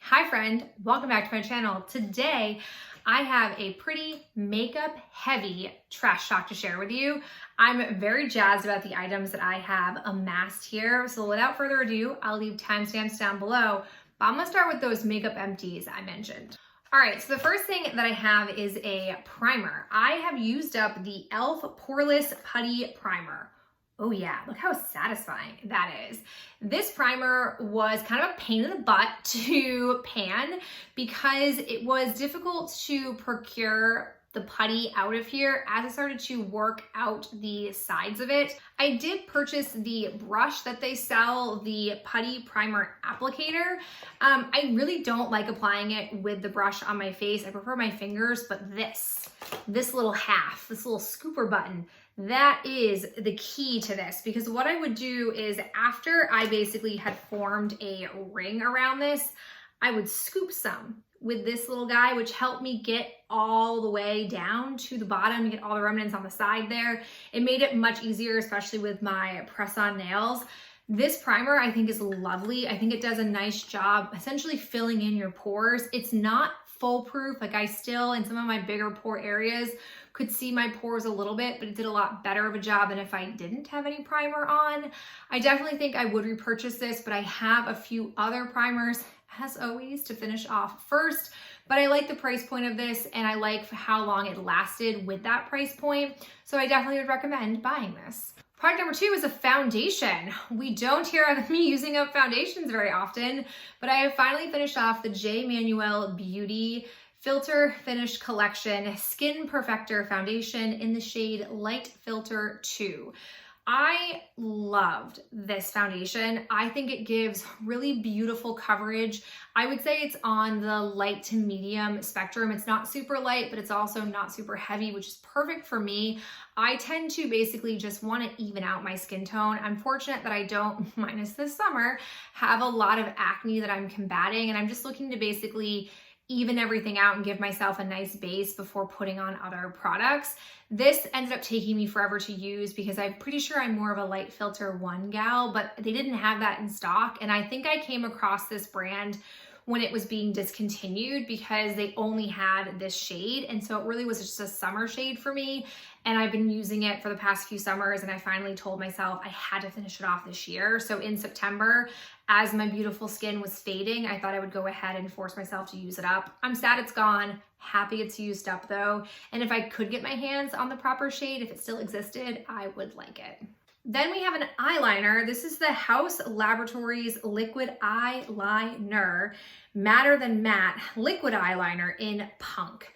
Hi friend, welcome back to my channel. Today, I have a pretty makeup heavy trash talk to share with you. I'm very jazzed about the items that I have amassed here. So without further ado, I'll leave timestamps down below, but I'm gonna start with those makeup empties I mentioned. All right, so the first thing that I have is a primer. I have used up the e.l.f. Poreless Putty Primer. Oh yeah, look how satisfying that is. This primer was kind of a pain in the butt to pan because it was difficult to procure the putty out of here as I started to work out the sides of it. I did purchase the brush that they sell, the putty primer applicator. I really don't like applying it with the brush on my face. I prefer my fingers, but this little half, this little scooper button, that is the key to this, because what I would do is after I basically had formed a ring around this, I would scoop some with this little guy, which helped me get all the way down to the bottom and get all the remnants on the side there. It made it much easier, especially with my press-on nails. This primer I think is lovely. I think it does a nice job essentially filling in your pores. It's not foolproof. Like I still, in some of my bigger pore areas, could see my pores a little bit, but it did a lot better of a job than if I didn't have any primer on. I definitely think I would repurchase this, but I have a few other primers, as always, to finish off first. But I like the price point of this, and I like how long it lasted with that price point. So I definitely would recommend buying this. Product number 2 is a foundation. We don't hear of me using up foundations very often, but I have finally finished off the J. Manuel Beauty Filter Finish Collection Skin Perfector Foundation in the shade Light Filter 2. I loved this foundation. I think it gives really beautiful coverage. I would say it's on the light to medium spectrum. It's not super light, but it's also not super heavy, which is perfect for me. I tend to basically just want to even out my skin tone. I'm fortunate that I don't, minus this summer, have a lot of acne that I'm combating, and I'm just looking to basically even everything out and give myself a nice base before putting on other products. This ended up taking me forever to use because I'm pretty sure I'm more of a light filter 1 gal, but they didn't have that in stock. And I think I came across this brand when it was being discontinued because they only had this shade. And so it really was just a summer shade for me. And I've been using it for the past few summers, and I finally told myself I had to finish it off this year. So in September, as my beautiful skin was fading, I thought I would go ahead and force myself to use it up. I'm sad it's gone, happy it's used up though. And if I could get my hands on the proper shade, if it still existed, I would like it. Then we have an eyeliner. This is the Haus Laboratories Liquid Eyeliner, Matter Than Matte Liquid Eyeliner in Punk.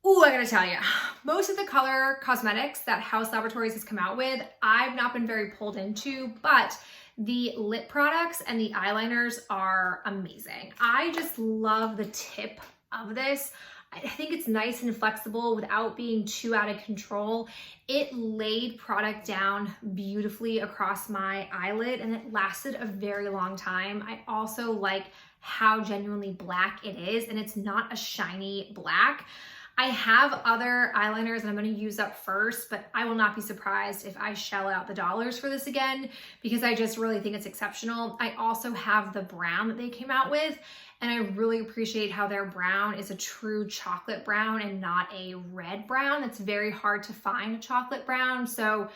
Ooh, I gotta tell you, most of the color cosmetics that Haus Laboratories has come out with, I've not been very pulled into, but the lip products and the eyeliners are amazing. I just love the tip of this. I think it's nice and flexible without being too out of control. It laid product down beautifully across my eyelid, and it lasted a very long time. I also like how genuinely black it is, and it's not a shiny black. I have other eyeliners that I'm going to use up first, but I will not be surprised if I shell out the dollars for this again because I just really think it's exceptional. I also have the brown that they came out with, and I really appreciate how their brown is a true chocolate brown and not a red brown. It's very hard to find a chocolate brown. So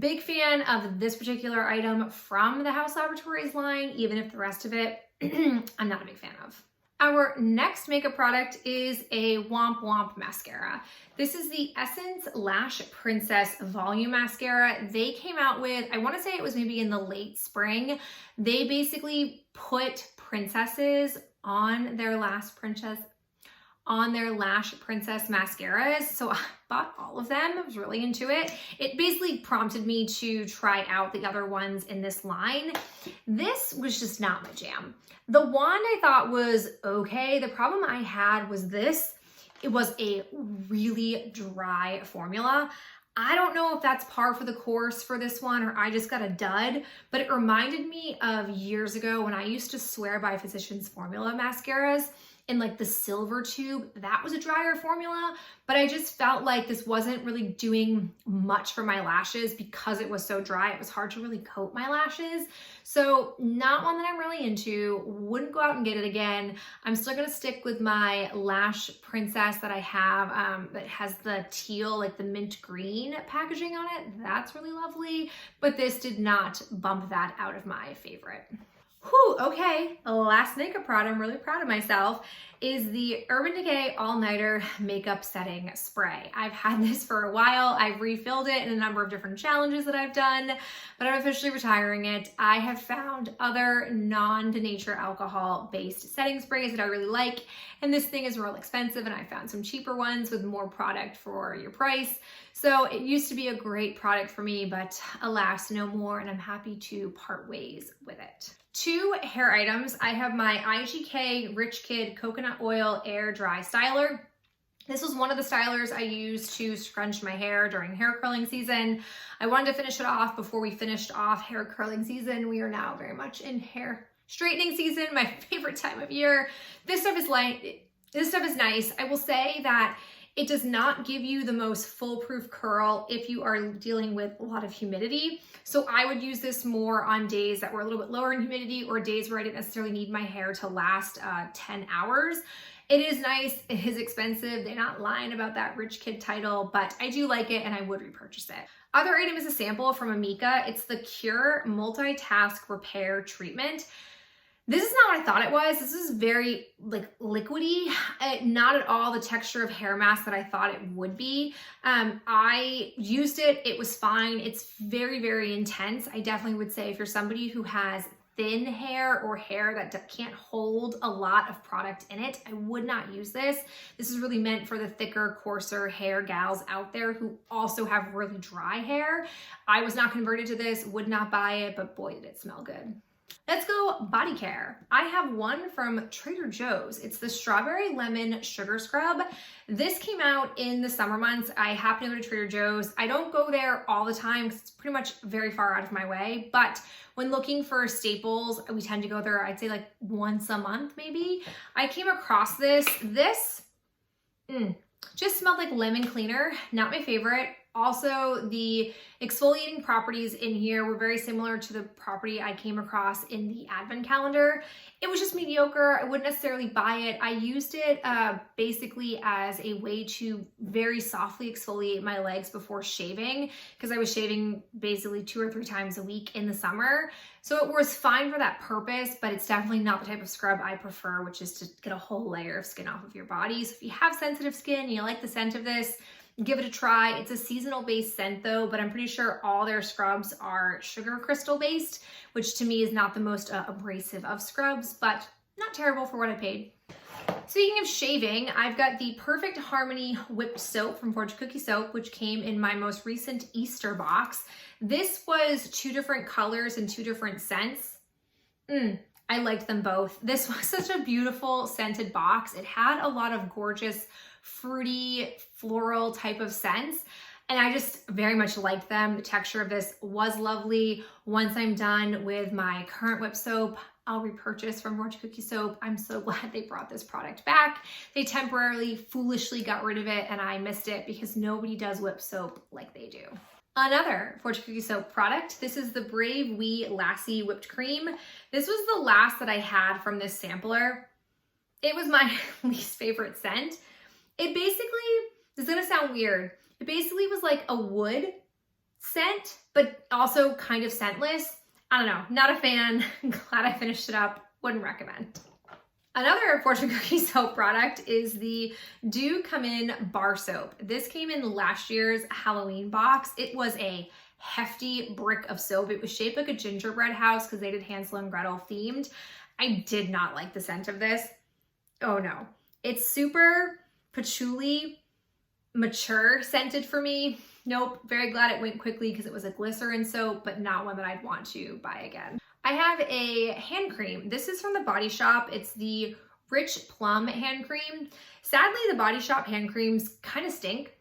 big fan of this particular item from the Haus Laboratories line, even if the rest of it I'm not a big fan of. Our next makeup product is a Womp Womp mascara. This is the Essence Lash Princess Volume Mascara. They came out with, I want to say it was maybe in the late spring. They basically put princesses on their Lash Princess mascaras. So I bought all of them. I was really into it. It basically prompted me to try out the other ones in this line. This was just not my jam. The wand I thought was okay. The problem I had was this. It was a really dry formula. I don't know if that's par for the course for this one or I just got a dud, but it reminded me of years ago when I used to swear by Physicians Formula mascaras in like the silver tube. That was a drier formula, but I just felt like this wasn't really doing much for my lashes because it was so dry. It was hard to really coat my lashes. So not one that I'm really into. Wouldn't go out and get it again. I'm still gonna stick with my Lash Princess that I have that has the teal, like the mint green packaging on it. That's really lovely, but this did not bump that out of my favorite. Whew, okay, last makeup product, I'm really proud of myself, is the Urban Decay All Nighter Makeup Setting Spray. I've had this for a while. I've refilled it in a number of different challenges that I've done, but I'm officially retiring it. I have found other non-denature alcohol-based setting sprays that I really like, and this thing is real expensive, and I found some cheaper ones with more product for your price. So it used to be a great product for me, but alas, no more, and I'm happy to part ways with it. 2 hair items. I have my IGK Rich Kid Coconut Oil Air Dry Styler. This was one of the stylers I used to scrunch my hair during hair curling season. I wanted to finish it off before we finished off hair curling season. We are now very much in hair straightening season, my favorite time of year. This stuff is light. This stuff is nice. I will say that it does not give you the most foolproof curl if you are dealing with a lot of humidity. So I would use this more on days that were a little bit lower in humidity or days where I didn't necessarily need my hair to last 10 hours. It is nice, it is expensive. They're not lying about that Rich Kid title, but I do like it and I would repurchase it. Other item is a sample from Amika. It's the Cure Multitask Repair Treatment. This is not what I thought it was. This is very like liquidy, not at all the texture of hair mask that I thought it would be. I used it, it was fine. It's very, very intense. I definitely would say if you're somebody who has thin hair or hair that can't hold a lot of product in it, I would not use this. This is really meant for the thicker, coarser hair gals out there who also have really dry hair. I was not converted to this, would not buy it, but boy, did it smell good. Let's go body care. I have one from Trader Joe's. It's the Strawberry Lemon Sugar Scrub. This came out in the summer months. I happen to go to Trader Joe's. I don't go there all the time because it's pretty much very far out of my way, but when looking for staples, we tend to go there, I'd say like once a month maybe. I came across this. This just smelled like lemon cleaner, not my favorite. Also, the exfoliating properties in here were very similar to the property I came across in the advent calendar. It was just mediocre. I wouldn't necessarily buy it. I used it basically as a way to very softly exfoliate my legs before shaving because I was shaving basically 2 or 3 times a week in the summer. So it was fine for that purpose, but it's definitely not the type of scrub I prefer, which is to get a whole layer of skin off of your body. So if you have sensitive skin and you like the scent of this, give it a try. It's a seasonal based scent though, but I'm pretty sure all their scrubs are sugar crystal based, which to me is not the most abrasive of scrubs, but not terrible for what I paid. Speaking of shaving, I've got the Perfect Harmony Whipped Soap from Fortune Cookie Soap, which came in my most recent Easter box. This was 2 different colors and 2 different scents. I liked them both. This was such a beautiful scented box. It had a lot of gorgeous fruity floral type of scents and I just very much liked them. The texture of this was lovely. Once I'm done with my current whip soap, I'll repurchase from Fortune Cookie Soap. I'm so glad they brought this product back. They temporarily foolishly got rid of it and I missed it because nobody does whip soap like they do. Another Fortune Cookie Soap product. This is the Brave Wee Lassie Whipped Cream. This was the last that I had from this sampler. It was my least favorite scent. It basically, this is gonna sound weird, it basically was like a wood scent, but also kind of scentless. I don't know, not a fan. Glad I finished it up, wouldn't recommend. Another Fortune Cookie Soap product is the Do Come In Bar Soap. This came in last year's Halloween box. It was a hefty brick of soap. It was shaped like a gingerbread house because they did Hansel and Gretel themed. I did not like the scent of this. Oh no. It's super patchouli, mature scented for me. Nope, very glad it went quickly because it was a glycerin soap, but not one that I'd want to buy again. I have a hand cream. This is from the Body Shop. It's the Rich Plum hand cream. Sadly, the Body Shop hand creams kind of stink.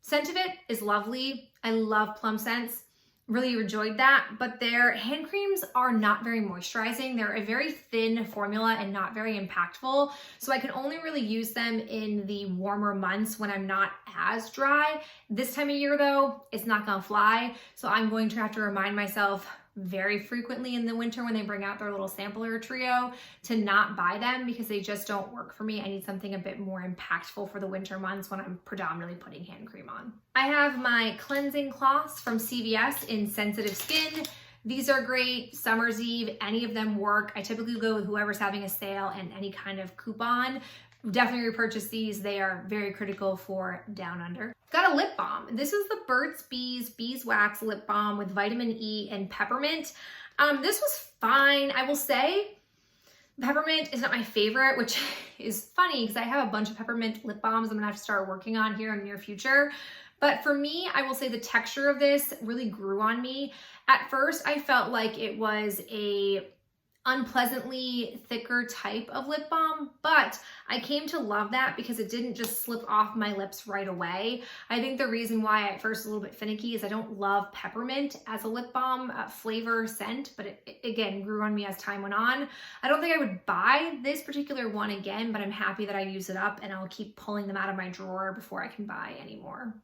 Scent of it is lovely. I love plum scents. Really enjoyed that, but their hand creams are not very moisturizing. They're a very thin formula and not very impactful. So I can only really use them in the warmer months when I'm not as dry. This time of year though, it's not gonna fly. So I'm going to have to remind myself very frequently in the winter when they bring out their little sampler trio to not buy them because they just don't work for me. I need something a bit more impactful for the winter months when I'm predominantly putting hand cream on. I have my cleansing cloths from CVS in sensitive skin. These are great. Summer's Eve, any of them work. I typically go with whoever's having a sale and any kind of coupon. Definitely repurchase these. They are very critical for down under. Got a lip balm. This is the Burt's Bees Beeswax Lip Balm with vitamin E and peppermint. This was fine. I will say peppermint is not my favorite, which is funny because I have a bunch of peppermint lip balms I'm gonna have to start working on here in the near future. But for me, I will say the texture of this really grew on me. At first, I felt like it was a unpleasantly thicker type of lip balm, but I came to love that because it didn't just slip off my lips right away. I think the reason why at first a little bit finicky is I don't love peppermint as a lip balm flavor scent, but it again grew on me as time went on. I don't think I would buy this particular one again, but I'm happy that I use it up and I'll keep pulling them out of my drawer before I can buy any more.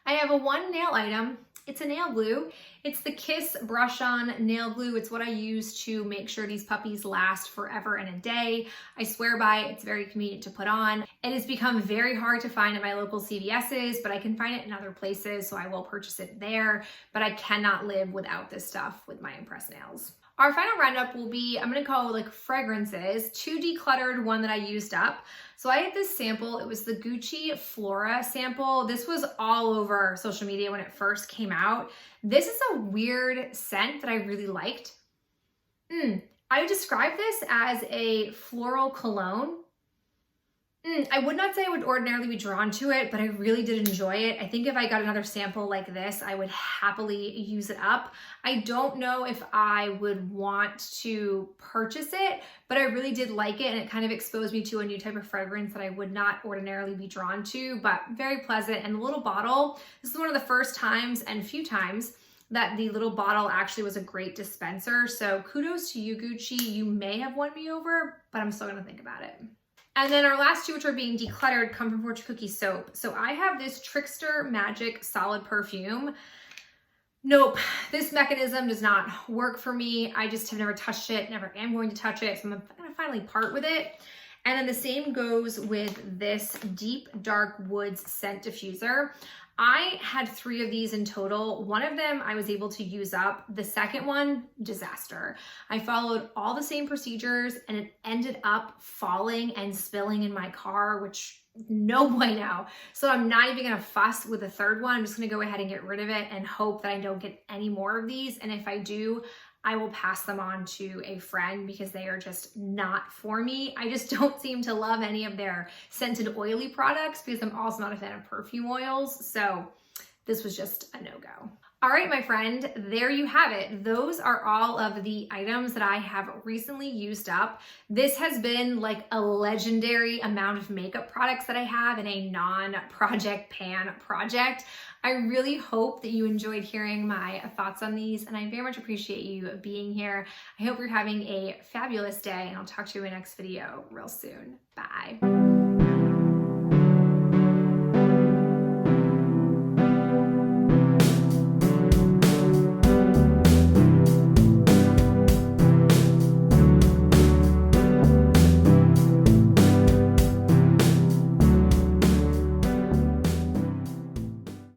I have a one nail item. It's a nail glue. It's the Kiss Brush On Nail Glue. It's what I use to make sure these puppies last forever and a day. I swear by it. It's very convenient to put on. It has become very hard to find at my local CVS's, but I can find it in other places, so I will purchase it there. But I cannot live without this stuff with my Impress nails. Our final roundup will be, I'm gonna call it like fragrances, 2 decluttered, 1 that I used up. So I had this sample, it was the Gucci Flora sample. This was all over social media when it first came out. This is a weird scent that I really liked. I would describe this as a floral cologne. I would not say I would ordinarily be drawn to it, but I really did enjoy it. I think if I got another sample like this, I would happily use it up. I don't know if I would want to purchase it, but I really did like it, and it kind of exposed me to a new type of fragrance that I would not ordinarily be drawn to, but very pleasant. And the little bottle, this is one of the first times and few times that the little bottle actually was a great dispenser. So kudos to you, Gucci. You may have won me over, but I'm still gonna think about it. And then our last 2, which are being decluttered, come from Fortune Cookie Soap. So I have this Trickster Magic Solid Perfume. Nope, this mechanism does not work for me. I just have never touched it, never am going to touch it. So I'm gonna finally part with it. And then the same goes with this Deep Dark Woods Scent Diffuser. I had 3 of these in total. One of them I was able to use up. The second one, disaster. I followed all the same procedures and it ended up falling and spilling in my car, which no bueno. So I'm not even gonna fuss with the third one. I'm just gonna go ahead and get rid of it and hope that I don't get any more of these. And if I do, I will pass them on to a friend because they are just not for me. I just don't seem to love any of their scented oily products because I'm also not a fan of perfume oils. So this was just a no-go. All right, my friend, there you have it. Those are all of the items that I have recently used up. This has been like a legendary amount of makeup products that I have in a non-project pan project. I really hope that you enjoyed hearing my thoughts on these, and I very much appreciate you being here. I hope you're having a fabulous day, and I'll talk to you in the next video real soon. Bye.